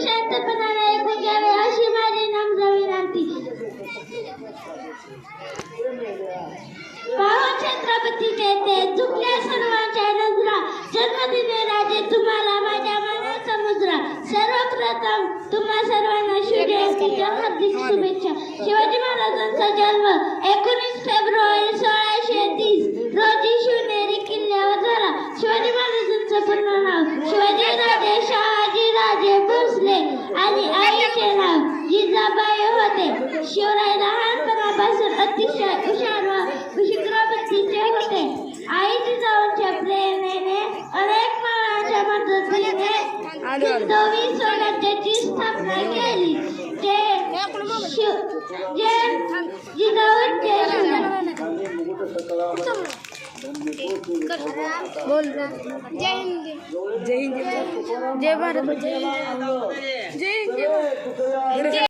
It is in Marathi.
शांतपणाने ऐकून घ्यावे अशी माझी नम्र विनंती. पाहो छत्रपती नेते चुकल्या सर्वांच्या नजरा, जन्मदिनी राजे तुम्हाला माझ्या मनाचा मुजरा. सर्वप्रथम तुम्हा सर्वांना शिवजयंतीच्या हार्दिक शुभेच्छा. शिवाजी महाराजांचा जन्म 19 फेब्रुवारी 1630 रोजी शिवनेरी किल्ल्यावर झाला. शिवाजी महाराजांचं पूर्ण नाव शिवाजीराजे शहाजीराजे भोसले आणि आईचे नाव जिजाबाई होते. शिवराय लहानपणापासून अतिशय हुशार व शीघ्रबुद्धीचे होते. आई जिजाऊंच्या प्रेरणेने अनेक मानाच्या मदतीने हिंदवी स्वराज्याची स्थापना केली. जय हिंद, जय हिंद, जय भारत, जय हिंद, जय हिंद.